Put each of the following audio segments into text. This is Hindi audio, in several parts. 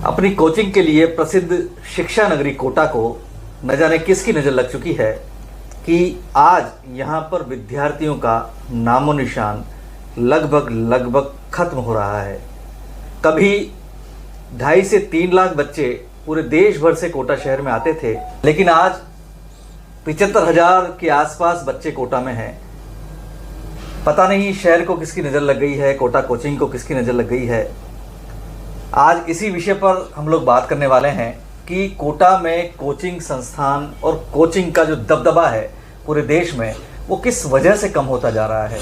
अपनी कोचिंग के लिए प्रसिद्ध शिक्षा नगरी कोटा को न जाने किसकी नज़र लग चुकी है कि आज यहाँ पर विद्यार्थियों का नामो निशान लगभग खत्म हो रहा है। कभी 2.5 से 3 लाख बच्चे पूरे देश भर से कोटा शहर में आते थे, लेकिन आज 75,000 के आसपास बच्चे कोटा में हैं। पता नहीं शहर को किसकी नज़र लग गई है, कोटा कोचिंग को किसकी नज़र लग गई है। आज इसी विषय पर हम लोग बात करने वाले हैं कि कोटा में कोचिंग संस्थान और कोचिंग का जो दबदबा है पूरे देश में, वो किस वजह से कम होता जा रहा है।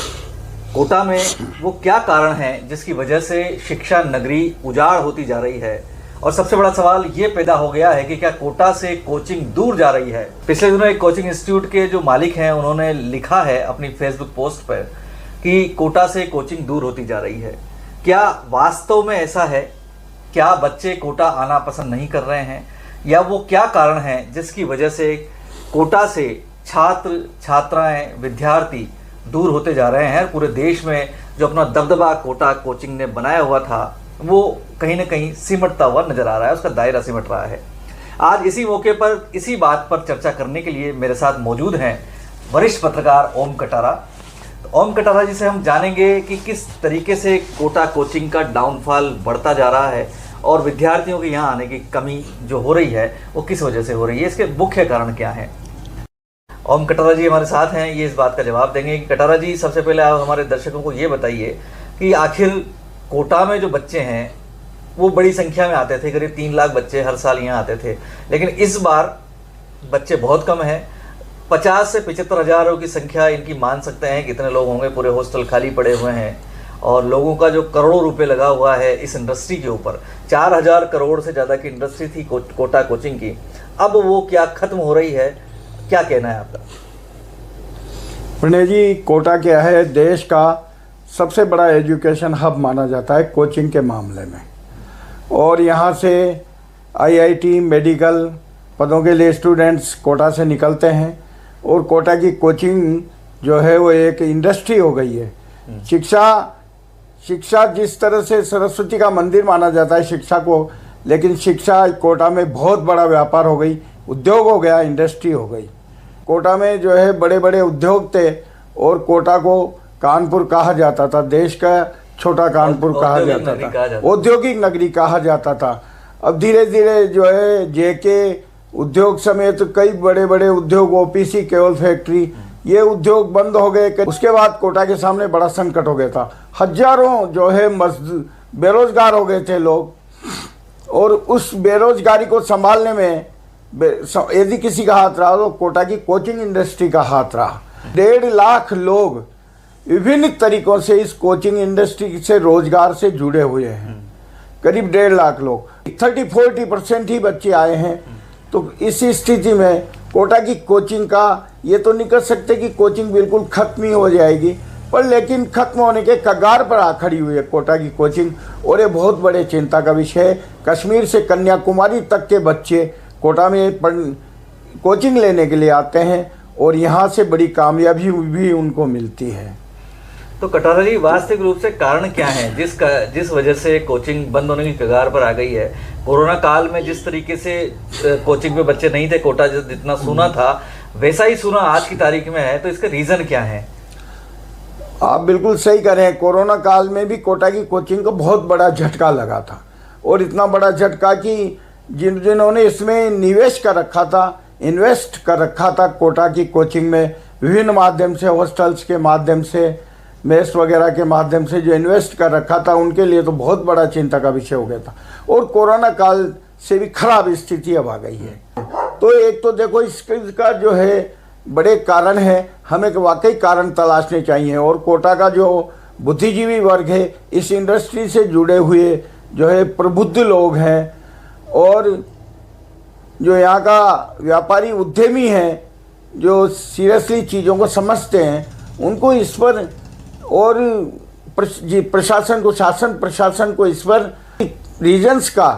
कोटा में वो क्या कारण है जिसकी वजह से शिक्षा नगरी उजाड़ होती जा रही है। और सबसे बड़ा सवाल ये पैदा हो गया है कि क्या कोटा से कोचिंग दूर जा रही है। पिछले दिनों एक कोचिंग इंस्टीट्यूट के जो मालिक हैं उन्होंने लिखा है अपनी फेसबुक पोस्ट पर कि कोटा से कोचिंग दूर होती जा रही है। क्या वास्तव में ऐसा है? क्या बच्चे कोटा आना पसंद नहीं कर रहे हैं, या वो क्या कारण है जिसकी वजह से कोटा से छात्र छात्राएं विद्यार्थी दूर होते जा रहे हैं। पूरे देश में जो अपना दबदबा कोटा कोचिंग ने बनाया हुआ था वो कहीं ना कहीं सिमटता हुआ नजर आ रहा है, उसका दायरा सिमट रहा है। आज इसी मौके पर इसी बात पर चर्चा करने के लिए मेरे साथ मौजूद हैं वरिष्ठ पत्रकार ओम कटारा। ओम कटारा जी से हम जानेंगे कि किस तरीके से कोटा कोचिंग का डाउनफॉल बढ़ता जा रहा है और विद्यार्थियों के यहाँ आने की कमी जो हो रही है वो किस वजह से हो रही है, इसके मुख्य कारण क्या हैं। ओम कटारा जी हमारे साथ हैं, ये इस बात का जवाब देंगे। कटारा जी, सबसे पहले आप हमारे दर्शकों को ये बताइए कि आखिर कोटा में जो बच्चे हैं वो बड़ी संख्या में आते थे, करीब 3 लाख बच्चे हर साल यहाँ आते थे, लेकिन इस बार बच्चे बहुत कम हैं। 50 से 75,000 की संख्या इनकी मान सकते हैं कितने लोग होंगे। पूरे हॉस्टल खाली पड़े हुए हैं और लोगों का जो करोड़ों रुपए लगा हुआ है इस इंडस्ट्री के ऊपर, 4,000 करोड़ से ज़्यादा की इंडस्ट्री थी कोटा कोचिंग की, अब वो क्या खत्म हो रही है, क्या कहना है आपका? प्रणय जी, कोटा क्या है, देश का सबसे बड़ा एजुकेशन हब माना जाता है कोचिंग के मामले में। और यहाँ से आईआईटी मेडिकल पदों के लिए स्टूडेंट्स कोटा से निकलते हैं और कोटा की कोचिंग जो है वो एक इंडस्ट्री हो गई है। शिक्षा जिस तरह से सरस्वती का मंदिर माना जाता है शिक्षा को, लेकिन शिक्षा कोटा में बहुत बड़ा व्यापार हो गई, उद्योग हो गया, इंडस्ट्री हो गई। कोटा में जो है बड़े बड़े उद्योग थे और कोटा को कानपुर कहा जाता था, देश का छोटा कानपुर कहा जाता था, औद्योगिक नगरी कहा जाता था। अब धीरे धीरे जो है जेके उद्योग समेत कई बड़े बड़े उद्योग, ओपीसी केवल फैक्ट्री, ये उद्योग बंद हो गए। उसके बाद कोटा के सामने बड़ा संकट हो गया था। हजारों जो है बेरोजगार हो गए थे लोग, और उस बेरोजगारी को संभालने में यदि किसी का हाथ रहा तो कोटा की कोचिंग इंडस्ट्री का हाथ रहा। 1.5 लाख लोग विभिन्न तरीकों से इस कोचिंग इंडस्ट्री से रोजगार से जुड़े हुए हैं। करीब 1.5 लाख लोग, 30-40% ही बच्चे आए हैं। तो इस स्थिति में कोटा की कोचिंग का ये तो नहीं कर सकते कि कोचिंग बिल्कुल खत्म ही हो जाएगी, पर लेकिन खत्म होने के कगार पर आ खड़ी हुई है कोटा की कोचिंग। और ये बहुत बड़े चिंता का विषय है। कश्मीर से कन्याकुमारी तक के बच्चे कोटा में कोचिंग लेने के लिए आते हैं और यहाँ से बड़ी कामयाबी भी उनको मिलती है। तो कटारा जी, वास्तविक रूप से कारण क्या है जिस वजह से कोचिंग बंद होने की कगार पर आ गई है? कोरोना काल में जिस तरीके से कोचिंग में बच्चे नहीं थे, कोटा जितना सुना था वैसा ही सुना आज की तारीख में है, तो इसका रीजन क्या है? आप बिल्कुल सही कह रहे हैं। कोरोना काल में भी कोटा की कोचिंग को बहुत बड़ा झटका लगा था, और इतना बड़ा झटका कि जिन्होंने इसमें निवेश कर रखा था, इन्वेस्ट कर रखा था कोटा की कोचिंग में, विभिन्न माध्यम से, हॉस्टल्स के माध्यम से, मेस वगैरह के माध्यम से जो इन्वेस्ट कर रखा था, उनके लिए तो बहुत बड़ा चिंता का विषय हो गया था। और कोरोना काल से भी खराब स्थिति अब आ गई है। तो एक तो देखो इसका जो है बड़े कारण है, हमें वाकई कारण तलाशने चाहिए। और कोटा का जो बुद्धिजीवी वर्ग है, इस इंडस्ट्री से जुड़े हुए जो है प्रबुद्ध लोग हैं, और जो यहाँ का व्यापारी उद्यमी हैं, जो सीरियसली चीज़ों को समझते हैं, उनको इस पर, और प्रशासन को, शासन प्रशासन को इस पर रीजन्स का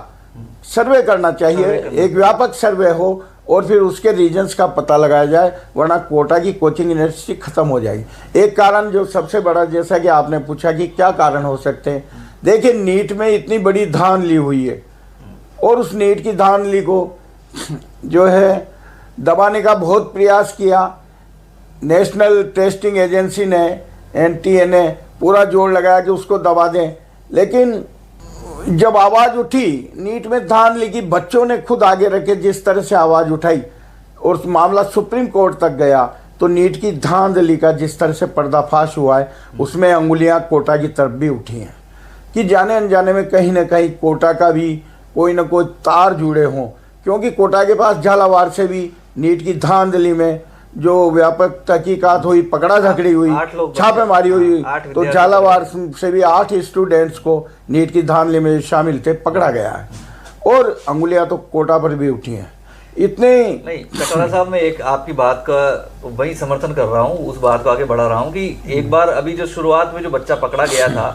सर्वे करना चाहिए। एक व्यापक सर्वे हो और फिर उसके रीजन्स का पता लगाया जाए, वरना कोटा की कोचिंग यूनिवर्सिटी खत्म हो जाएगी। एक कारण जो सबसे बड़ा, जैसा कि आपने पूछा कि क्या कारण हो सकते हैं, देखिए नीट में इतनी बड़ी धान ली हुई है और उस नीट की धांधली को जो है दबाने का बहुत प्रयास किया। नेशनल टेस्टिंग एजेंसी ने, एनटीए ने पूरा जोर लगाया कि उसको दबा दें, लेकिन जब आवाज़ उठी नीट में धांधली की, बच्चों ने खुद आगे रखे जिस तरह से आवाज़ उठाई और मामला सुप्रीम कोर्ट तक गया, तो नीट की धांधली का जिस तरह से पर्दाफाश हुआ है उसमें अंगुलियां कोटा की तरफ भी उठी हैं कि जाने अनजाने में कहीं ना कहीं कोटा का भी कोई ना कोई तार जुड़े हों, क्योंकि कोटा के पास झालावाड़ से भी नीट की धांधली में जो व्यापक तहकीकात हुई, पकड़ा झकड़ी हुई, छापेमारी हुई, तो झालावाड़ से भी 8 स्टूडेंट्स को नीट की धांधली में शामिल थे पकड़ा गया है और अंगुलियां तो कोटा पर भी उठी हैं। इतने नहीं कटारा साहब, मैं एक आपकी बात का वही समर्थन कर रहा हूँ, उस बात को आगे बढ़ा रहा हूँ कि एक बार अभी जो शुरुआत में जो बच्चा पकड़ा गया था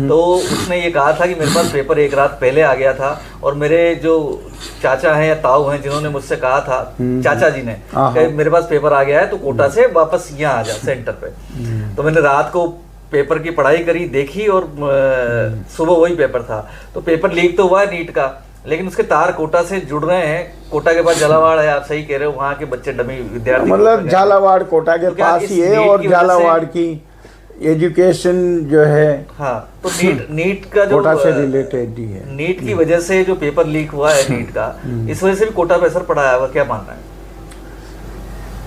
तो उसने ये कहा था कि मेरे पास पेपर एक रात पहले आ गया था और मेरे जो चाचा हैं या ताऊ हैं जिन्होंने मुझसे कहा था, चाचा जी ने, मेरे पास पेपर आ गया है तो कोटा से वापस यहाँ आ जा सेंटर पे। तो मैंने रात को पेपर की पढ़ाई करी, देखी और सुबह वही पेपर था। तो पेपर लीक तो हुआ है नीट का, लेकिन उसके तार कोटा से जुड़ रहे हैं। कोटा के पास झालावाड़ है, आप सही कह रहे हो, वहाँ के बच्चे डमी विद्यार्थी, मतलब झालावाड़ कोटा के पास ही है और झालावाड़ की एजुकेशन जो है, हाँ, तो नीट का जो कोटा से रिलेटेड ही है। नीट की वजह से जो पेपर लीक हुआ है नीट का, इस वजह से भी कोटा पे असर पड़ा है, आपका क्या मानना है?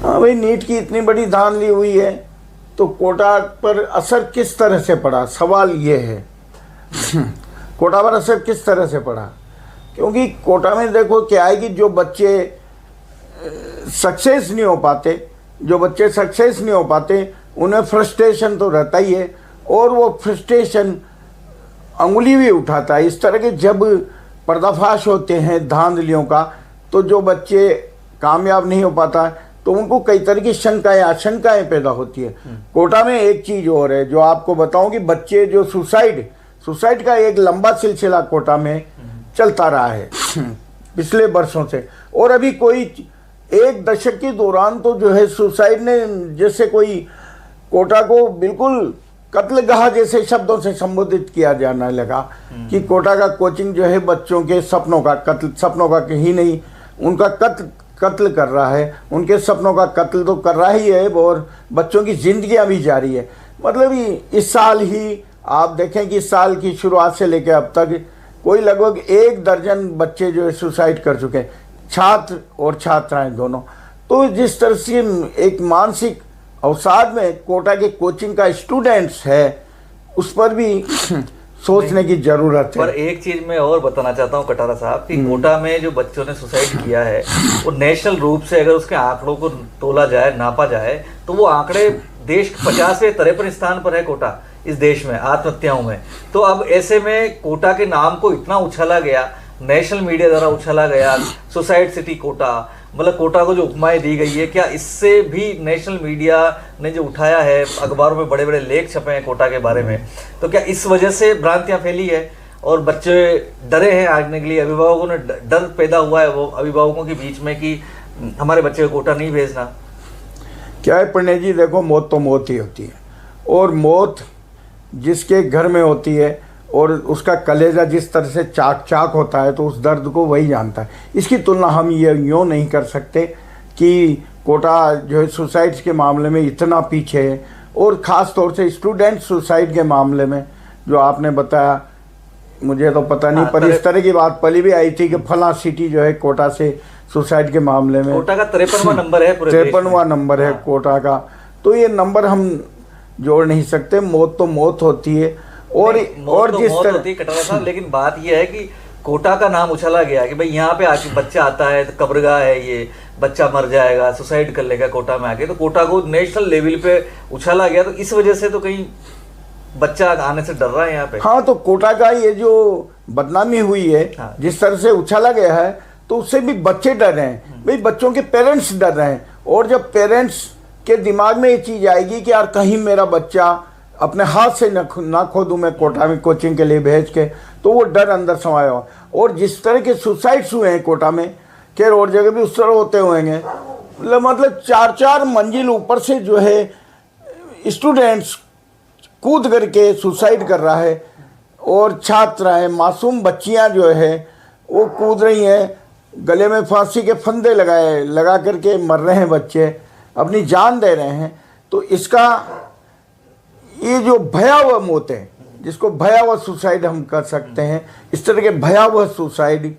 हाँ भाई, नीट की इतनी बड़ी धांधली हुई है तो कोटा पर असर किस तरह से पड़ा, सवाल ये है। कोटा पर असर किस तरह से पड़ा, क्योंकि कोटा में देखो क्या है कि जो बच्चे सक्सेस नहीं हो पाते उन्हें फ्रस्ट्रेशन तो रहता ही है और वो फ्रस्ट्रेशन अंगुली भी उठाता है। इस तरह के जब पर्दाफाश होते हैं धांधलियों का, तो जो बच्चे कामयाब नहीं हो पाता तो उनको कई तरह की शंकाएं, आशंकाएं पैदा होती है। कोटा में एक चीज़ और है जो आपको बताऊं कि बच्चे जो सुसाइड का एक लंबा सिलसिला कोटा में चलता रहा है पिछले वर्षों से, और अभी कोई 1 दशक के दौरान तो जो है सुसाइड ने, जैसे कोई कोटा को बिल्कुल कत्लगाह जैसे शब्दों से संबोधित किया जाने लगा कि कोटा का कोचिंग जो है बच्चों के सपनों का ही नहीं, उनका कत्ल कर रहा है, उनके सपनों का कत्ल तो कर रहा ही है और बच्चों की जिंदगियां भी जारी है। मतलब इस साल ही आप देखें कि इस साल की शुरुआत से लेकर अब तक कोई लगभग 1 दर्जन बच्चे जो है सुसाइड कर चुके हैं, छात्र और छात्राएं दोनों। तो जिस तरह से एक मानसिक अवसाद में कोटा के कोचिंग का स्टूडेंट्स है, उस पर भी सोचने की जरूरत है। पर एक चीज मैं और बताना चाहता हूँ कटारा साहब कि कोटा में जो बच्चों ने सुसाइड किया है वो नेशनल रूप से अगर उसके आंकड़ों को तोला जाए, नापा जाए, तो वो आंकड़े देश 50वें 53 स्थान पर है कोटा इस देश में आत्महत्याओं में। तो अब ऐसे में कोटा के नाम को इतना उछाला गया, नेशनल मीडिया द्वारा उछाला गया, सुसाइड सिटी कोटा, मतलब कोटा को जो उपमाएं दी गई है, क्या इससे भी नेशनल मीडिया ने जो उठाया है, अखबारों में बड़े बड़े लेख छपे हैं कोटा के बारे में, तो क्या इस वजह से भ्रांतियां फैली है और बच्चे डरे हैं आने के लिए, अभिभावकों ने डर पैदा हुआ है वो अभिभावकों के बीच में कि हमारे बच्चे को कोटा नहीं भेजना? क्या है प्रणय जी, देखो मौत तो मौत ही होती है और मौत जिसके घर में होती है और उसका कलेजा जिस तरह से चाक होता है तो उस दर्द को वही जानता है। इसकी तुलना हम ये यूँ नहीं कर सकते कि कोटा जो है सुसाइड्स के मामले में इतना पीछे है, और ख़ास तौर से स्टूडेंट सुसाइड के मामले में जो आपने बताया, मुझे तो पता नहीं, पर इस तरह की बात पहले भी आई थी कि फला सिटी जो है कोटा से सुसाइड के मामले में कोटा का 53वां नंबर है, 53वां नंबर है कोटा का। तो ये नंबर हम जोड़ नहीं सकते, मौत तो मौत होती है और तो जिस तरह होती है कटारा साहब, लेकिन बात यह है कि कोटा का नाम उछाला गया कि भाई यहाँ पे आके बच्चा आता है तो कब्रगाह है, ये बच्चा मर जाएगा, सुसाइड कर लेगा कोटा में आके, तो कोटा को नेशनल लेवल पे उछाला गया। तो इस वजह से तो कहीं बच्चा आने से डर रहा है यहाँ पे। हाँ, तो कोटा का ये जो बदनामी हुई है, हाँ, जिस तरह से उछाला गया है, तो उससे भी बच्चे डर रहे हैं भाई, बच्चों के पेरेंट्स डर रहे हैं। और जब पेरेंट्स के दिमाग में ये चीज़ आएगी कि यार कहीं मेरा बच्चा अपने हाथ से ना खो दूँ मैं कोटा में कोचिंग के लिए भेज के, तो वो डर अंदर समाया हुआ। और जिस तरह के सुसाइड्स हुए हैं कोटा में, खैर और जगह भी उस तरह होते होंगे, मतलब 4-4 मंजिल ऊपर से जो है स्टूडेंट्स कूद करके सुसाइड कर रहा है, और छात्र है, मासूम बच्चियां जो है वो कूद रही हैं, गले में फांसी के फंदे लगा करके मर रहे हैं बच्चे, अपनी जान दे रहे हैं। तो इसका ये जो भयावह मौत है, जिसको भयावह सुसाइड हम कर सकते हैं, इस तरह के भयावह सुसाइड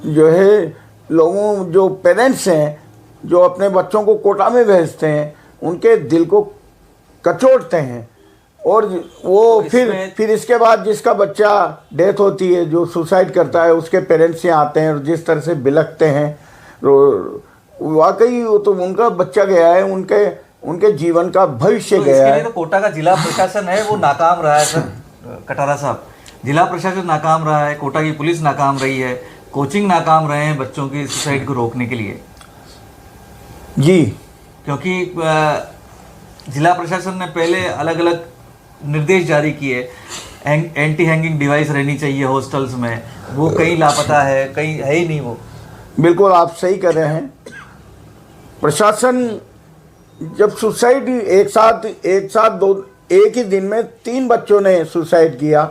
जो है लोगों, जो पेरेंट्स हैं जो अपने बच्चों को कोटा में भेजते हैं, उनके दिल को कचोटते हैं। और वो तो फिर इसके बाद जिसका बच्चा डेथ होती है, जो सुसाइड करता है, उसके पेरेंट्स यहाँ आते हैं और जिस तरह से बिलखते हैं, वाकई वो तो उनका बच्चा गया है, उनके जीवन का भविष्य गया है। तो कोटा का जिला प्रशासन है वो नाकाम रहा है सर कटारा साहब, जिला प्रशासन नाकाम रहा है, कोटा की पुलिस नाकाम रही है, कोचिंग नाकाम रहे हैं बच्चों की सुसाइड को रोकने के लिए जी। क्योंकि जिला प्रशासन ने पहले अलग अलग निर्देश जारी किए, एंटी हैंगिंग डिवाइस रहनी चाहिए हॉस्टल्स में, वो कहीं लापता है, कहीं है ही नहीं वो। बिल्कुल आप सही कर रहे हैं। प्रशासन जब सुसाइड एक ही दिन में 3 बच्चों ने सुसाइड किया,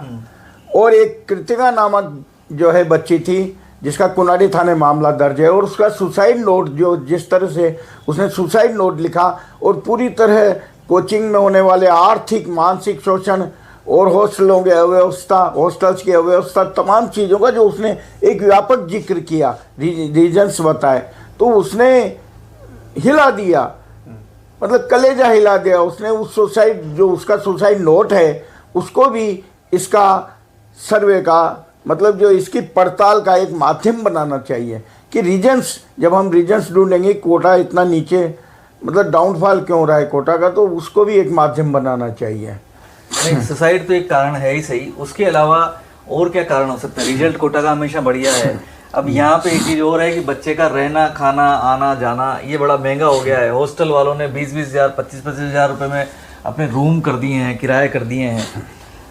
और एक कृतिका नामक जो है बच्ची थी जिसका कुनाडी थाने मामला दर्ज है, और उसका सुसाइड नोट, जो जिस तरह से उसने सुसाइड नोट लिखा, और पूरी तरह कोचिंग में होने वाले आर्थिक मानसिक शोषण और हॉस्टलों की अव्यवस्था, हॉस्टल्स की अव्यवस्था, तमाम चीज़ों का जो उसने एक व्यापक जिक्र किया, रीजन्स बताए, तो उसने हिला दिया, मतलब कलेजा हिला दिया उसने। उस सुसाइड, जो उसका सुसाइड नोट है, उसको भी इसका सर्वे का, मतलब जो इसकी पड़ताल का एक माध्यम बनाना चाहिए कि रीजन्स, जब हम रीजन्स ढूंढेंगे कोटा इतना नीचे, मतलब डाउनफॉल क्यों रहा है कोटा का, तो उसको भी एक माध्यम बनाना चाहिए। नहीं, सुसाइड तो एक कारण है ही सही, उसके अलावा और क्या कारण हो सकता है? रिजल्ट कोटा का हमेशा बढ़िया है। अब यहाँ पे एक चीज़ और है कि बच्चे का रहना, खाना, आना जाना ये बड़ा महंगा हो गया है। हॉस्टल वालों ने 20-20 हज़ार, 25-25 हज़ार रुपये में अपने रूम कर दिए हैं, किराए कर दिए हैं।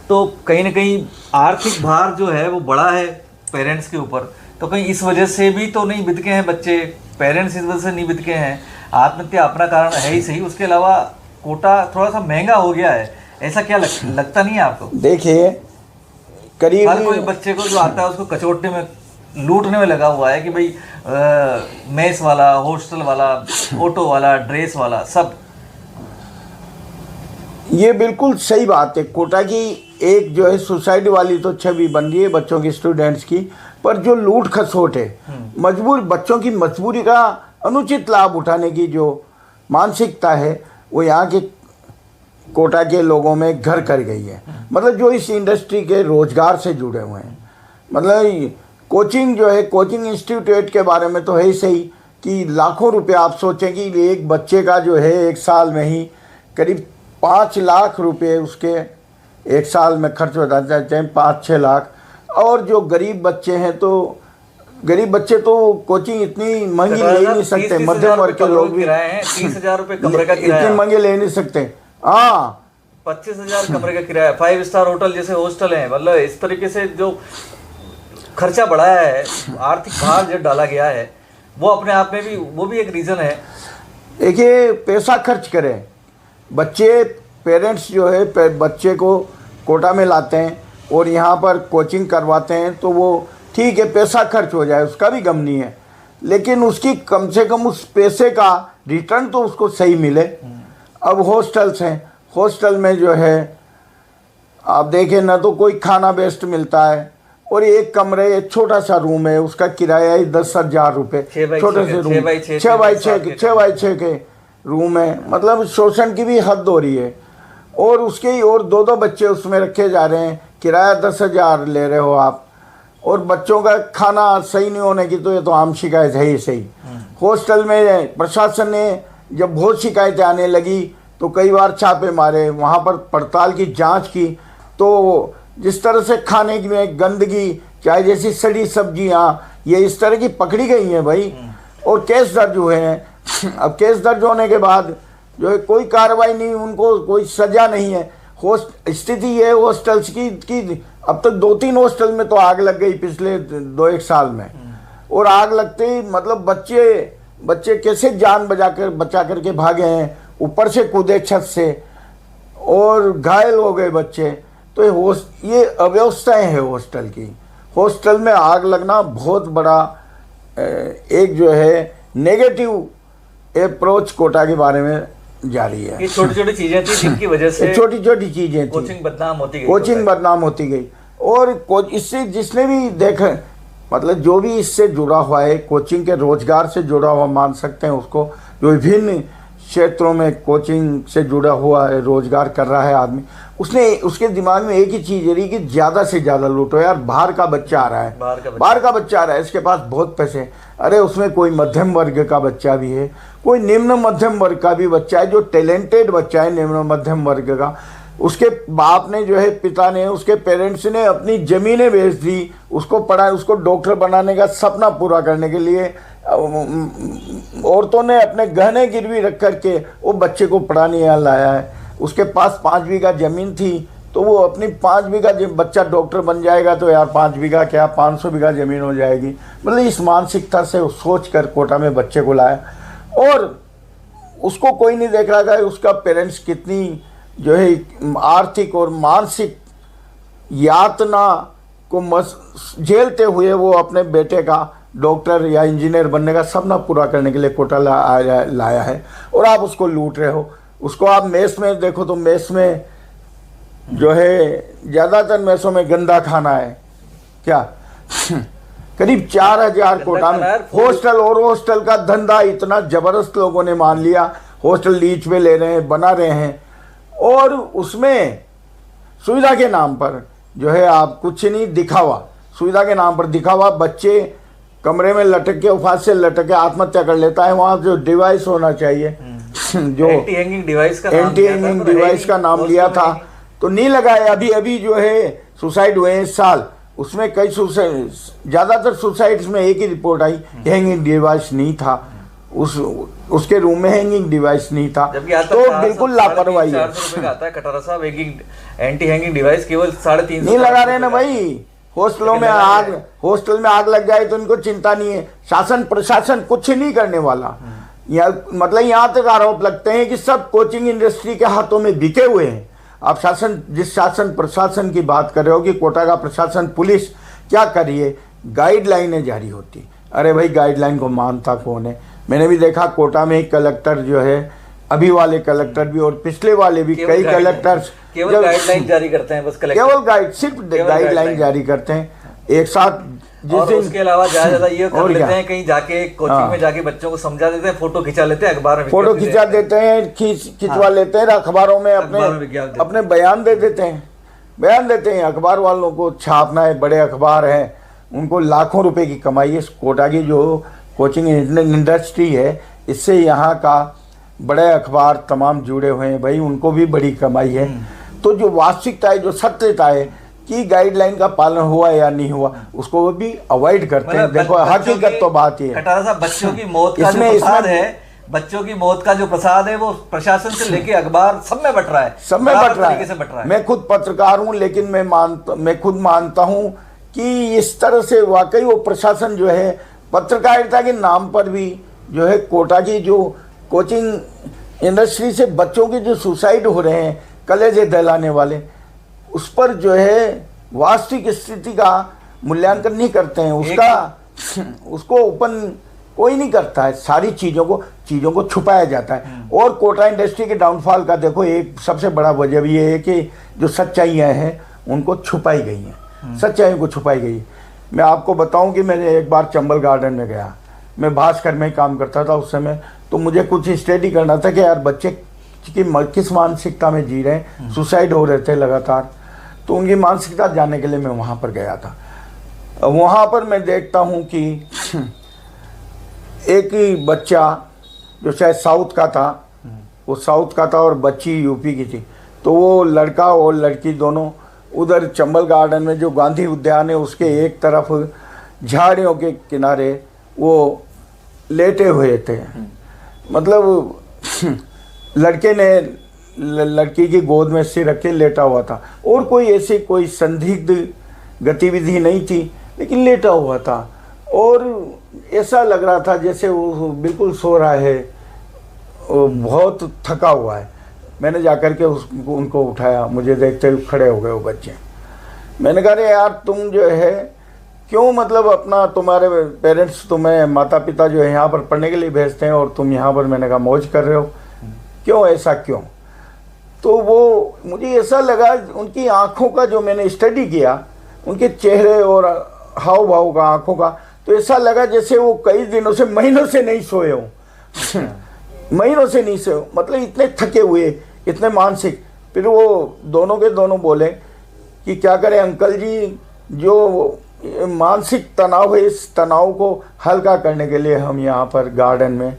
तो कहीं ना कहीं आर्थिक भार जो है वो बड़ा है पेरेंट्स के ऊपर। तो कहीं इस वजह से भी तो नहीं बिदके हैं बच्चे, पेरेंट्स इस वजह से नहीं बिदके हैं। आत्महत्या अपना कारण है ही सही, उसके अलावा कोटा थोड़ा सा महंगा हो गया है, ऐसा क्या लगता नहीं है आपको? देखिए, करीब हर कोई बच्चे को जो आता है उसको कचोटने में, लूटने में लगा हुआ है कि भाई मेस वाला, हॉस्टल वाला, ऑटो वाला, ड्रेस वाला, सब। ये बिल्कुल सही बात है। कोटा की एक जो है सुसाइड वाली तो छवि बन रही है बच्चों की, स्टूडेंट्स की, पर जो लूट खसोट है, बच्चों की मजबूरी का अनुचित लाभ उठाने की जो मानसिकता है, वो यहाँ के कोटा के लोगों में घर कर गई है। मतलब जो इस इंडस्ट्री के रोजगार से जुड़े हुए हैं, मतलब कोचिंग जो है, कोचिंग इंस्टीट्यूट के बारे में तो है ही सही कि लाखों रुपए, आप सोचें कि एक बच्चे का जो है एक साल में ही करीब 5 लाख रुपए उसके एक साल में खर्च हो जाते हैं, 5-6 लाख। और जो गरीब बच्चे हैं, तो गरीब बच्चे तो कोचिंग इतनी महंगी ले नहीं सकते, मध्यम वर्ग के लोग भी 30,000 रुपये कमरे का किराया, इतने महंगे ले नहीं सकते। हाँ, 25,000 कमरे का किराया, 5 स्टार होटल जैसे हॉस्टल है। मतलब इस तरीके से जो खर्चा बढ़ाया है, आर्थिक भार जो डाला गया है, वो अपने आप में भी, वो भी एक रीज़न है। देखिए, पैसा खर्च करें बच्चे, पेरेंट्स जो है बच्चे को कोटा में लाते हैं और यहाँ पर कोचिंग करवाते हैं, तो वो ठीक है, पैसा खर्च हो जाए, उसका भी गम नहीं है, लेकिन उसकी कम से कम उस पैसे का रिटर्न तो उसको सही मिले। अब हॉस्टल्स हैं, हॉस्टल में जो है आप देखें ना, तो कोई खाना बेस्ट मिलता है, और एक कमरे, एक छोटा सा रूम है, उसका किराया है 10,000 रुपये, छोटे से रूम, 6x6 के रूम है। मतलब शोषण की भी हद हो रही है। और उसके और 2-2 बच्चे उसमें रखे जा रहे हैं, किराया 10,000 ले रहे हो आप, और बच्चों का खाना सही नहीं होने की तो ये तो आम शिकायत है ही सही। हॉस्टल में प्रशासन ने जब बहुत शिकायतें आने लगी तो कई बार छापे मारे, वहाँ पर पड़ताल की जांच की, तो जिस तरह से खाने में गंदगी, चाहे जैसी सड़ी सब्जियाँ, ये इस तरह की पकड़ी गई हैं भाई, और केस दर्ज हुए हैं। अब केस दर्ज होने के बाद जो है कोई कार्रवाई नहीं, उनको कोई सजा नहीं है। स्थिति ये हॉस्टल्स की अब तक 2-3 हॉस्टल में तो आग लग गई पिछले 2-1 साल में, और आग लगते ही मतलब बच्चे कैसे जान बचा करके भागे हैं, ऊपर से कूदे छत से और घायल हो गए बच्चे। तो ये अव्यवस्थाएं हैं हॉस्टल की। हॉस्टल में आग लगना बहुत बड़ा एक जो है नेगेटिव अप्रोच कोटा के बारे में जारी है। ये छोटी छोटी चीजें थी जिनकी वजह से छोटी छोटी चीजें थी, कोचिंग बदनाम होती गई, कोचिंग बदनाम होती गई। और इससे जिसने भी देखा, मतलब जो भी इससे जुड़ा हुआ है, कोचिंग के रोजगार से जुड़ा हुआ मान सकते हैं उसको, जो विभिन्न क्षेत्रों में कोचिंग से जुड़ा हुआ है, रोजगार कर रहा है आदमी, उसके दिमाग में एक ही चीज रही कि ज्यादा से ज्यादा लूटो यार, बाहर का बच्चा आ रहा है, बाहर का बच्चा आ रहा है, इसके पास बहुत पैसे हैं। अरे उसमें कोई मध्यम वर्ग का बच्चा भी है, कोई निम्न मध्यम वर्ग का भी बच्चा है, जो टैलेंटेड बच्चा है निम्न मध्यम वर्ग का, उसके बाप ने जो है, पिता ने, उसके पेरेंट्स ने अपनी जमीनें बेच दी, उसको पढ़ाया, उसको डॉक्टर बनाने का सपना पूरा करने के लिए औरतों ने अपने गहने गिरवी रख करके वो बच्चे को पढ़ाने यहाँ लाया है। उसके पास 5 बीघा जमीन थी, तो वो अपनी 5 बीघा, बच्चा डॉक्टर बन जाएगा तो यार 5 बीघा क्या 500 बीघा जमीन हो जाएगी, मतलब इस मानसिकता से सोच कर कोटा में बच्चे को लाया। और उसको कोई नहीं देख रहा था उसका पेरेंट्स कितनी जो है आर्थिक और मानसिक यातना को झेलते हुए वो अपने बेटे का डॉक्टर या इंजीनियर बनने का सपना पूरा करने के लिए कोटा लाया है, और आप उसको लूट रहे हो। उसको आप मेस में देखो तो मेस में जो है ज़्यादातर मेसों में गंदा खाना है क्या करीब 4000 कोटा में हॉस्टल, और हॉस्टल का धंधा इतना जबरदस्त लोगों ने मान लिया, हॉस्टल लीज पे ले रहे हैं, बना रहे हैं, और उसमें सुविधा के नाम पर जो है आप कुछ नहीं, दिखावा, सुविधा के नाम पर दिखावा। बच्चे कमरे में लटक के, उफात से लटक के आत्महत्या कर लेता है। वहाँ जो डिवाइस होना चाहिए, जो एंटी हैंगिंग डिवाइस का नाम लिया था तो नहीं लगाया। अभी जो है सुसाइड हुए इस साल, उसमें कई सुसाइड, ज़्यादातर सुसाइड्स में एक ही रिपोर्ट आई, हैंगिंग डिवाइस नहीं था, उसके रूम में हैंगिंग डिवाइस नहीं था, तो बिल्कुल लापरवाही है। कटारा साहब एंटी हैंगिंग डिवाइस केवल 350 नहीं लगा रहे ना भाई। हॉस्टल में आग लग जाए तो इनको चिंता नहीं है, शासन प्रशासन कुछ नहीं करने वाला। मतलब यहाँ तक आरोप लगते हैं कि सब कोचिंग इंडस्ट्री के हाथों में बिके हुए हैं। आप जिस शासन प्रशासन की बात कर रहे हो कि कोटा का प्रशासन, पुलिस क्या करिए, गाइडलाइनें जारी होती। अरे भाई गाइडलाइन को मानता कौन है? मैंने भी देखा कोटा में एक कलेक्टर जो है, अभी वाले कलेक्टर भी और पिछले वाले भी, कई कलेक्टर्स केवल गाइडलाइन जारी करते हैं, बस केवल सिर्फ गाइडलाइन जारी करते हैं एक साथ। और उसके अलावा ज्यादा ये कर लेते हैं, कहीं जाके कोचिंग में जाके बच्चों को समझा देते हैं, फोटो खिंचा लेते हैं, अखबार में फोटो खिंचा देते हैं, खिंचवा लेते हैं, अखबारों में अपने बयान दे देते हैं। अखबार वालों को छापना है, बड़े अखबार हैं, उनको लाखों रुपए की कमाई है। कोटा की जो कोचिंग इंडस्ट्री है, इससे यहाँ का बड़े अखबार तमाम जुड़े हुए हैं भाई, उनको भी बड़ी कमाई है। तो जो वास्तविकता है, जो सत्यता है कि गाइडलाइन का पालन हुआ या नहीं हुआ, उसको वो भी अवॉइड करते हैं। देखो हकीकत तो बात ये है, कटारा साहब, बच्चों की मौत का जो प्रसाद है, बच्चों की मौत का जो प्रसाद है, वो प्रशासन से लेके अखबार सब में बट रहा है, सब में बट रहा है। मैं खुद पत्रकार हूँ, लेकिन मैं खुद मानता हूँ कि इस तरह से वाकई वो प्रशासन जो है, पत्रकारिता के नाम पर भी जो है, कोटा की जो कोचिंग इंडस्ट्री से बच्चों के जो सुसाइड हो रहे हैं, कलेजे दहलाने वाले, उस पर जो है वास्तविक स्थिति का मूल्यांकन नहीं करते हैं। उसको ओपन कोई नहीं करता है, सारी चीज़ों को छुपाया जाता है। और कोटा इंडस्ट्री के डाउनफॉल का देखो, एक सबसे बड़ा वजह भी ये है कि जो सच्चाइयाँ हैं उनको छुपाई गई हैं, सच्चाइयों को छुपाई गई। मैं आपको बताऊं कि मैंने एक बार चंबल गार्डन में गया, मैं भास्कर में ही काम करता था उस समय, तो मुझे कुछ स्टडी करना था कि यार बच्चे किस मानसिकता में जी रहे हैं, सुसाइड हो रहे थे लगातार, तो उनकी मानसिकता जानने के लिए मैं वहाँ पर गया था। वहाँ पर मैं देखता हूँ कि एक ही बच्चा जो शायद साउथ का था, वो साउथ का था और बच्ची यूपी की थी, तो वो लड़का और लड़की दोनों उधर चंबल गार्डन में जो गांधी उद्यान है उसके एक तरफ झाड़ियों के किनारे वो लेटे हुए थे। मतलब लड़के ने लड़की की गोद में सिर रख के लेटा हुआ था, और कोई ऐसी कोई संदिग्ध गतिविधि नहीं थी, लेकिन लेटा हुआ था, और ऐसा लग रहा था जैसे वो बिल्कुल सो रहा है, वो बहुत थका हुआ है। मैंने जाकर के उनको उठाया, मुझे देखते हुए खड़े हो गए वो बच्चे। मैंने कहा यार तुम जो है क्यों मतलब अपना तुम्हारे पेरेंट्स तुम्हें माता पिता जो है यहाँ पर पढ़ने के लिए भेजते हैं और तुम यहाँ पर, मैंने कहा, मौज कर रहे हो, क्यों, ऐसा क्यों? तो वो मुझे ऐसा लगा, उनकी आंखों का जो मैंने स्टडी किया, उनके चेहरे और हाव भाव का, आंखों का, तो ऐसा लगा जैसे वो कई दिनों से, महीनों से नहीं सोए हो महीनों से नहीं सोए, मतलब इतने थके हुए, इतने मानसिक। फिर वो दोनों के दोनों बोले कि क्या करें अंकल जी, जो मानसिक तनाव है, इस तनाव को हल्का करने के लिए हम यहाँ पर गार्डन में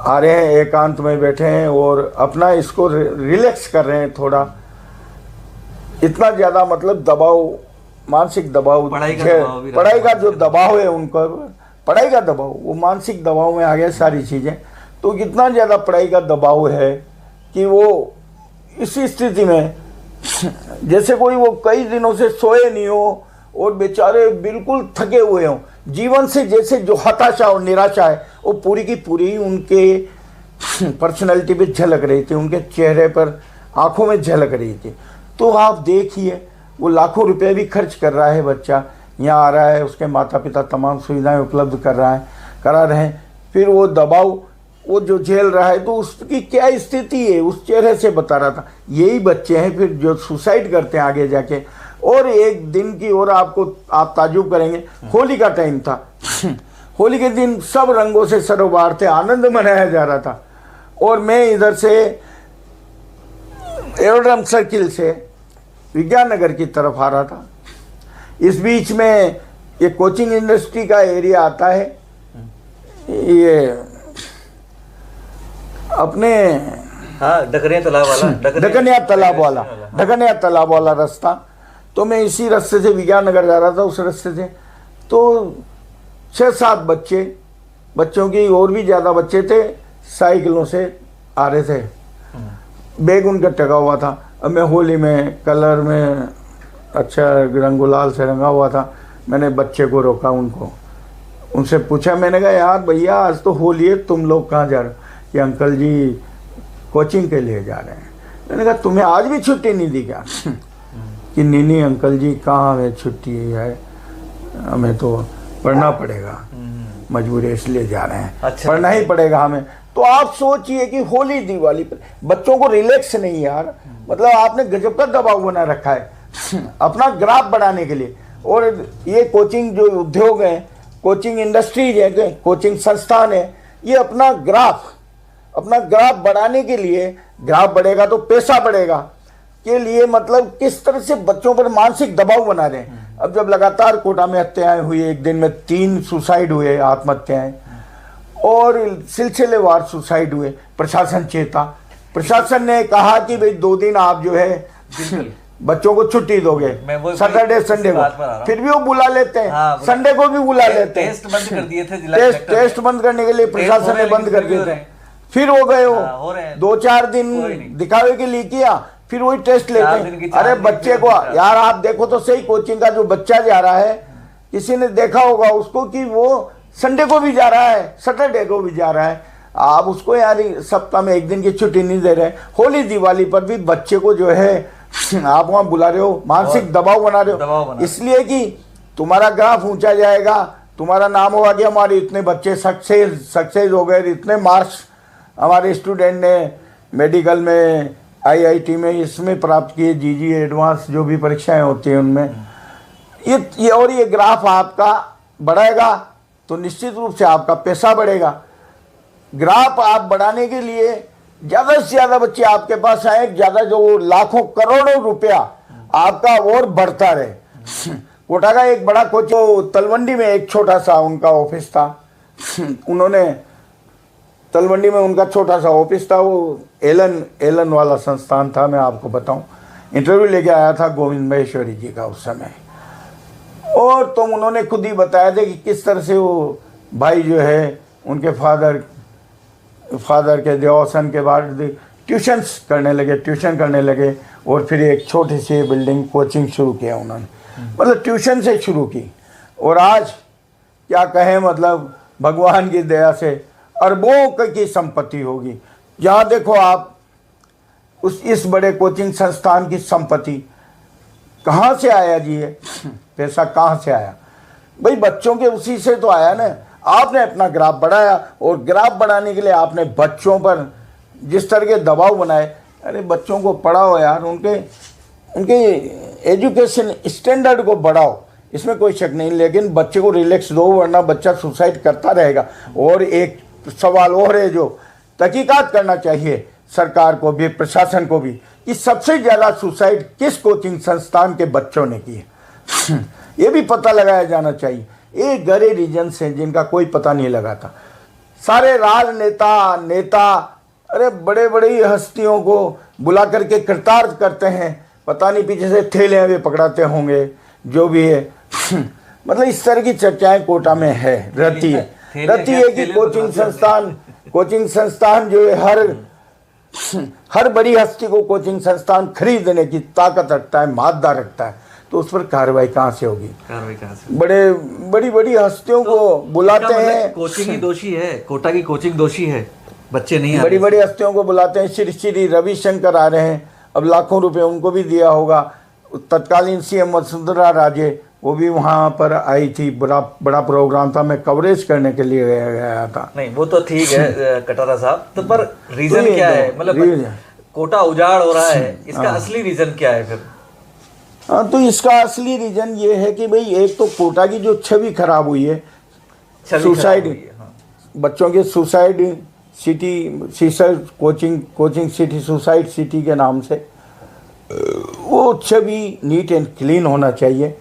आ रहे हैं, एकांत में बैठे हैं और अपना इसको रिलैक्स कर रहे हैं थोड़ा। इतना ज़्यादा मतलब दबाव, मानसिक दबाव, पढ़ाई का जो दबाव है उनका, पढ़ाई का दबाव, वो मानसिक दबाव में आ गया सारी चीज़ें। तो कितना ज़्यादा पढ़ाई का दबाव है कि वो इसी स्थिति में जैसे कोई वो कई दिनों से सोए नहीं हो और बेचारे बिल्कुल थके हुए हों जीवन से, जैसे जो हताशा और निराशा है वो पूरी की पूरी उनके पर्सनैलिटी पे झलक रही थी, उनके चेहरे पर, आंखों में झलक रही थी। तो आप देखिए, वो लाखों रुपए भी खर्च कर रहा है बच्चा, यहाँ आ रहा है, उसके माता पिता तमाम सुविधाएं उपलब्ध करा रहे हैं, फिर वो दबाव वो जो झेल रहा है, तो उसकी क्या स्थिति है उस चेहरे से बता रहा था। यही बच्चे हैं फिर जो सुसाइड करते हैं आगे जाके। और एक दिन की और आप ताजुब करेंगे, होली का टाइम था होली के दिन सब रंगों से सरोबार थे, आनंद मनाया जा रहा था, और मैं इधर से एरोड्रम सर्किल से विज्ञान नगर की तरफ आ रहा था। इस बीच में ये कोचिंग इंडस्ट्री का एरिया आता है, ये अपने ढकनिया तालाब वाला रास्ता। तो मैं इसी रास्ते से विज्ञान नगर जा रहा था, उस रास्ते से। तो 6-7 बच्चों की और भी ज़्यादा बच्चे थे, साइकिलों से आ रहे थे, बैग उनका टका हुआ था। अब मैं होली में कलर में अच्छा रंग गुलाल से रंगा हुआ था। मैंने बच्चे को रोका, उनसे पूछा, मैंने कहा यार भैया आज तो होली है, तुम लोग कहाँ जा रहे हो? कि अंकल जी कोचिंग के लिए जा रहे हैं। मैंने कहा तुम्हें आज भी छुट्टी नहीं दी क्या? कि नहीं अंकल जी, कहाँ हमें छुट्टी है, हमें तो पढ़ना पड़ेगा, मजबूरी इसलिए जा रहे हैं। अच्छा, पढ़ना ही पड़ेगा हमें। तो आप सोचिए कि होली दिवाली पर बच्चों को रिलैक्स नहीं यार, मतलब आपने गजब का दबाव बना रखा है अपना ग्राफ बढ़ाने के लिए। और ये कोचिंग जो उद्योग है, कोचिंग इंडस्ट्रीज है, कोचिंग संस्थान है, ये अपना ग्राफ बढ़ाने के लिए, ग्राफ बढ़ेगा तो पैसा बढ़ेगा के लिए, मतलब किस तरह से बच्चों पर मानसिक दबाव बना रहे हैं। अब जब लगातार कोटा में हत्याएं हुई, एक दिन में 3 सुसाइड हुए, आत्महत्याएं, और सिलसिलेवार सुसाइड हुए, प्रशासन चेता। प्रशासन ने कहा कि भाई 2 दिन आप जो है बच्चों को छुट्टी दोगे, सैटरडे संडे को। फिर भी वो बुला लेते हैं, संडे को भी बुला लेते हैं। टेस्ट बंद कर दिए थे, टेस्ट बंद करने के लिए प्रशासन ने बंद कर दिए थे। फिर हो गए हो 2-4 दिन दिखावे के लिए किया, फिर वही टेस्ट लेते हैं। अरे बच्चे को यार आप देखो तो सही, कोचिंग का जो बच्चा जा रहा है, किसी ने देखा होगा उसको कि वो संडे को भी जा रहा है, सैटरडे को भी जा रहा है। आप उसको यार सप्ताह में 1 दिन की छुट्टी नहीं दे रहे। होली दिवाली पर भी बच्चे को जो है आप वहां बुला रहे हो, मानसिक दबाव बना रहे हो, इसलिए कि तुम्हारा ग्राफ ऊंचा जाएगा, तुम्हारा नाम होगा कि हमारे इतने बच्चे सक्सेस हो गए, इतने मार्क्स हमारे स्टूडेंट ने मेडिकल में, आईआईटी में इसमें प्राप्त किए, जीजी एडवांस जो भी परीक्षाएं होती हैं उनमें। ये ग्राफ आपका बढ़ाएगा तो निश्चित रूप से आपका पैसा बढ़ेगा। ग्राफ आप बढ़ाने के लिए ज़्यादा से ज़्यादा बच्चे आपके पास आए, ज़्यादा जो लाखों करोड़ों रुपया आपका और बढ़ता रहे। कोटा का एक बड़ा कोच, तलवंडी में एक छोटा सा उनका ऑफिस था, उन्होंने तलवंडी में उनका छोटा सा ऑफिस था, वो एलन वाला संस्थान था। मैं आपको बताऊं, इंटरव्यू लेके आया था गोविंद महेश्वरी जी का उस समय, और तो उन्होंने खुद ही बताया था कि किस तरह से वो भाई जो है उनके फादर के देवासन के बाद ट्यूशन करने लगे, और फिर एक छोटी सी बिल्डिंग कोचिंग शुरू किया उन्होंने, मतलब ट्यूशन से शुरू की। और आज क्या कहें, मतलब भगवान की दया से अरबों की संपत्ति होगी। जहाँ देखो आप इस बड़े कोचिंग संस्थान की संपत्ति कहाँ से आया जी? ये पैसा कहाँ से आया? भाई बच्चों के उसी से तो आया ना। आपने अपना ग्राफ बढ़ाया और ग्राफ बढ़ाने के लिए आपने बच्चों पर जिस तरह के दबाव बनाए, अरे बच्चों को पढ़ाओ यार, उनके एजुकेशन स्टैंडर्ड को बढ़ाओ, इसमें कोई शक नहीं, लेकिन बच्चे को रिलैक्स दो, वरना बच्चा सुसाइड करता रहेगा। और एक सवाल और है जो तहकीकात करना चाहिए सरकार को भी, प्रशासन को भी, कि सबसे ज़्यादा सुसाइड किस कोचिंग संस्थान के बच्चों ने की है ये भी पता लगाया जाना चाहिए। ये गरे रीजन्स हैं जिनका कोई पता नहीं लगाता। सारे नेता अरे बड़े बड़ी हस्तियों को बुला करके कृतार्थ करते हैं, पता नहीं पीछे से थैले भी पकड़ाते होंगे, जो भी है मतलब इस तरह की चर्चाएं कोटा में रहती है कि कोचिंग संस्थान जो है हर बड़ी हस्ती को कोचिंग संस्थान खरीदने की ताकत रखता है, मादा रखता है, तो उस पर कार्रवाई कहाँ से होगी? बड़ी हस्तियों को बुलाते हैं। कोचिंग ही दोषी है, कोटा की कोचिंग दोषी है, बच्चे नहीं। बड़ी हस्तियों को बुलाते हैं। श्री रविशंकर आ रहे हैं, अब लाखों रुपए उनको भी दिया होगा। तत्कालीन सीएम वसुंधरा राजे वो भी वहाँ पर आई थी, बड़ा प्रोग्राम था, मैं कवरेज करने के लिए गया था। नहीं वो तो ठीक है कटारा साहब, तो पर रीजन क्या है? मतलब कोटा उजाड़ हो रहा है, इसका असली रीजन क्या है फिर? हाँ, तो इसका असली रीजन ये है कि भाई एक तो कोटा की जो छवि खराब हुई है, सुसाइड, बच्चों के suicide city, coaching city suicide city के नाम से, वो छवि नीट एंड क्लीन होना चाहिए।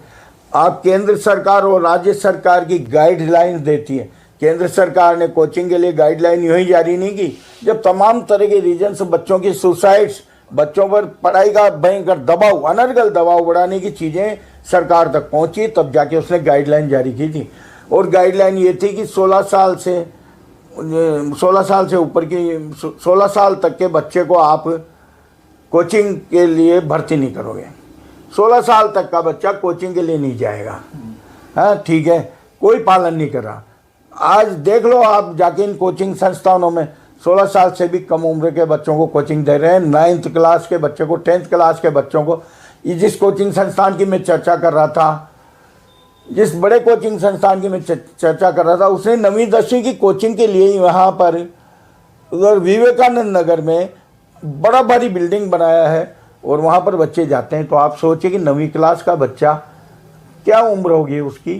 आप केंद्र सरकार और राज्य सरकार की गाइडलाइंस देती है। केंद्र सरकार ने कोचिंग के लिए गाइडलाइन यूं ही जारी नहीं की, जब तमाम तरह के रीजन्स बच्चों की सुसाइड्स, बच्चों पर पढ़ाई का भयंकर दबाव, अनर्गल दबाव बढ़ाने की चीज़ें सरकार तक पहुंची, तब जाके उसने गाइडलाइन जारी की थी। और गाइडलाइन ये थी कि 16 साल से ऊपर की 16 साल तक के बच्चे को आप कोचिंग के लिए भर्ती नहीं करोगे। 16 साल तक का बच्चा कोचिंग के लिए नहीं जाएगा। हाँ ठीक है, कोई पालन नहीं कर रहा। आज देख लो आप जाके इन कोचिंग संस्थानों में 16 साल से भी कम उम्र के बच्चों को कोचिंग दे रहे हैं। 9th क्लास के बच्चे को, 10th क्लास के बच्चों को। जिस कोचिंग संस्थान की मैं चर्चा कर रहा था, जिस बड़े कोचिंग संस्थान की मैं चर्चा कर रहा था, उसने 9वीं 10वीं की कोचिंग के लिए यहाँ पर उधर विवेकानंद नगर में बड़ा भारी बिल्डिंग बनाया है और वहाँ पर बच्चे जाते हैं। तो आप सोचिए कि 9वीं क्लास का बच्चा, क्या उम्र होगी उसकी,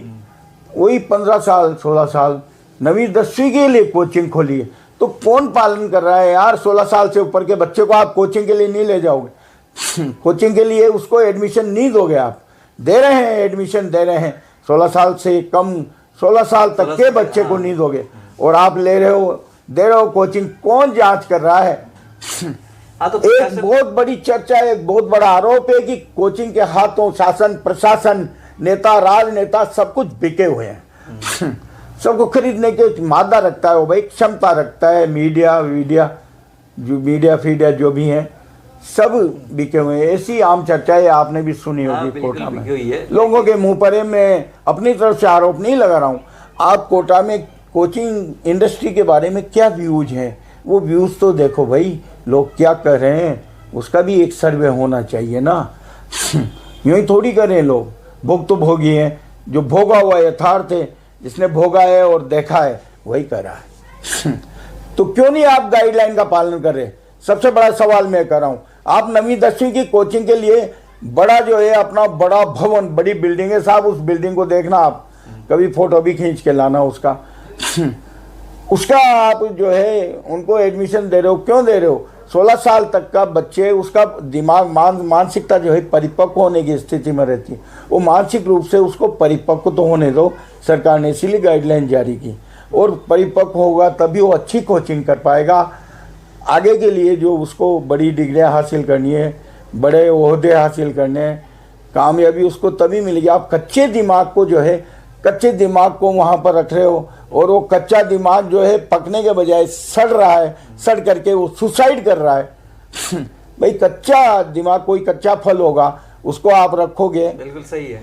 वही 15 साल 16 साल, 9वीं 10वीं के लिए कोचिंग खोली है। तो कौन पालन कर रहा है यार? 16 साल से ऊपर के बच्चे को आप कोचिंग के लिए नहीं ले जाओगे कोचिंग के लिए उसको एडमिशन नहीं दोगे। आप दे रहे हैं, एडमिशन दे रहे हैं, 16 साल से कम, 16 साल तक के बच्चे को नहीं दोगे, और आप ले रहे हो, दे रहे हो कोचिंग। कौन जांच कर रहा है? तो एक बहुत बड़ी चर्चा, एक बहुत बड़ा आरोप है कि कोचिंग के हाथों शासन, प्रशासन, नेता, राजनेता सब कुछ बिके हुए हैं सबको खरीदने के मादा रखता है वो भाई, क्षमता रखता है। मीडिया जो भी हैं सब बिके हुए हैं। ऐसी आम चर्चा है, आपने भी सुनी होगी कोटा में। लोगों के मुंह पर मैं अपनी तरफ से आरोप नहीं लगा रहा हूँ। आप कोटा में कोचिंग इंडस्ट्री के बारे में क्या व्यूज हैं, वो व्यूज तो देखो भाई, लोग क्या कर रहे हैं, उसका भी एक सर्वे होना चाहिए ना यूँ ही थोड़ी कर रहे हैं लोग। भोग तो भोगी हैं, जो भोगा हुआ यथार्थ है, जिसने भोगा है और देखा है वही कर रहा है तो क्यों नहीं आप गाइडलाइन का पालन कर रहे? सबसे बड़ा सवाल मैं कर रहा हूँ। आप 9वीं 10वीं की कोचिंग के लिए बड़ा जो है अपना बड़ा भवन, बड़ी बिल्डिंग है साहब, उस बिल्डिंग को देखना, आप कभी फोटो भी खींच के लाना उसका उसका आप जो है उनको एडमिशन दे रहे हो, क्यों दे रहे हो? 16 साल तक का बच्चे, उसका दिमाग, मानसिकता जो है परिपक्व होने की स्थिति में रहती है, वो मानसिक रूप से उसको परिपक्व तो होने दो। सरकार ने इसीलिए गाइडलाइन जारी की, और परिपक्व होगा तभी वो अच्छी कोचिंग कर पाएगा। आगे के लिए जो उसको बड़ी डिग्रियां हासिल करनी है, बड़े ओहदे हासिल करने हैं, कामयाबी उसको तभी मिलेगी। आप कच्चे दिमाग को जो है, कच्चे दिमाग को वहाँ पर रख रहे हो, और वो कच्चा दिमाग जो है पकने के बजाय सड़ रहा है, सड़ करके वो सुसाइड कर रहा है भाई कच्चा दिमाग, कोई कच्चा फल होगा, उसको आप रखोगे, बिल्कुल सही है,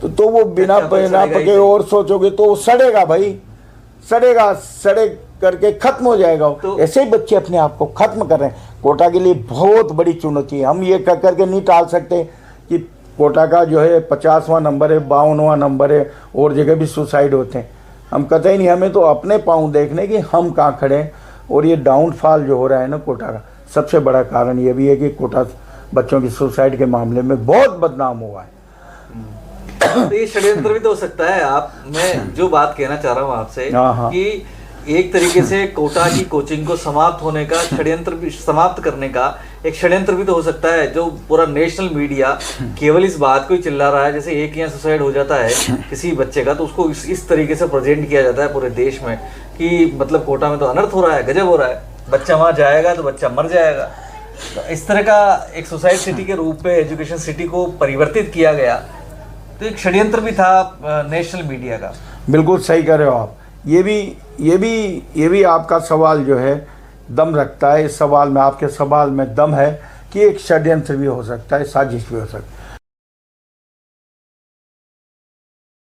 तो वो बिना पके और सोचोगे तो वो सड़ेगा भाई, सड़ेगा, सड़े करके खत्म हो जाएगा। तो ऐसे ही बच्चे अपने आप को खत्म कर रहे हैं। कोटा के लिए बहुत बड़ी चुनौती है। हम ये कर करके नहीं टाल सकते कि कोटा का जो है 50वां नंबर है, 52वां नंबर है, और जगह भी सुसाइड होते हैं। हम कतई नहीं, हमें तो अपने पाँव देखने कि हम कहाँ खड़े हैं। और ये डाउनफॉल जो हो रहा है ना कोटा का, सबसे बड़ा कारण ये भी है कि कोटा बच्चों की सुसाइड के मामले में बहुत बदनाम हुआ है। तो ये षड्यंत्र भी तो हो सकता है। मैं जो बात कहना चाह रहा हूँ आपसे कि एक तरीके से कोटा की कोचिंग को समाप्त होने का षड्यंत्र भी, समाप्त करने का एक षड्यंत्र भी तो हो सकता है, जो पूरा नेशनल मीडिया केवल इस बात को ही चिल्ला रहा है। जैसे एक यहाँ सुसाइड हो जाता है किसी बच्चे का, तो उसको इस तरीके से प्रेजेंट किया जाता है पूरे देश में कि मतलब कोटा में तो अनर्थ हो रहा है, गजब हो रहा है, बच्चा वहाँ जाएगा तो बच्चा मर जाएगा। तो इस तरह का एक सुसाइड सिटी के रूप में एजुकेशन सिटी को परिवर्तित किया गया, तो एक षड्यंत्र भी था नेशनल मीडिया का। बिल्कुल सही कह रहे हो आप। ये भी आपका सवाल जो है दम रखता है। इस सवाल में, आपके सवाल में दम है कि एक षड्यंत्र भी हो सकता है, साजिश भी हो सकता है।